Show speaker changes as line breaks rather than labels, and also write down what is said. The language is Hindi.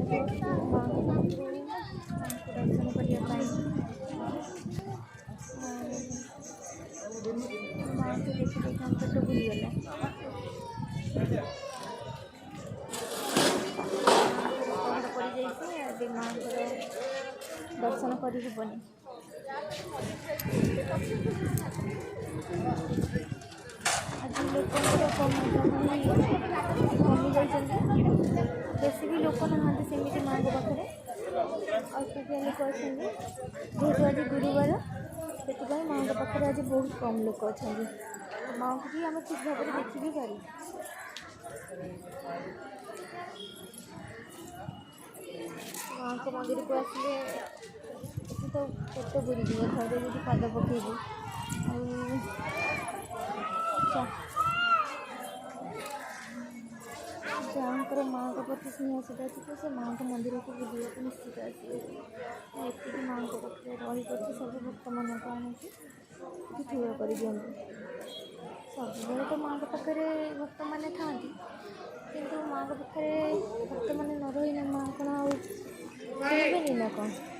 माँ को दर्शन करने माँ को देखी देखी हम पेट बुलीगला पहाड़ पड़ जाइए माँ दर्शन करनी आज लोक कमी जाती बेसी भी लोक नहांती सेमती माँ पाखे अल्पिका लोक अच्छे जेहेतु आज गुरुवार से माँ पाखे आज बहुत कम लोक अच्छा माँ को भी आम ठीक भाव में देखी भी पार माँ को मंदिर को आसिले तो पेट बुरी घर जो पाद पकेबू जहाँकर माँ का प्रति स्नेह सीधा अच्छे से माँ को मंदिर को बुलाया को निश्चित आसवे ये माँ को पाखे रही सब भक्त मान आनिकी ठूल कर दिखाँ सब तो माँ को पाखे भक्त मैंने था कि माँ को पाखे भक्त मैंने न रही माँ कौन आवेनि ना कौन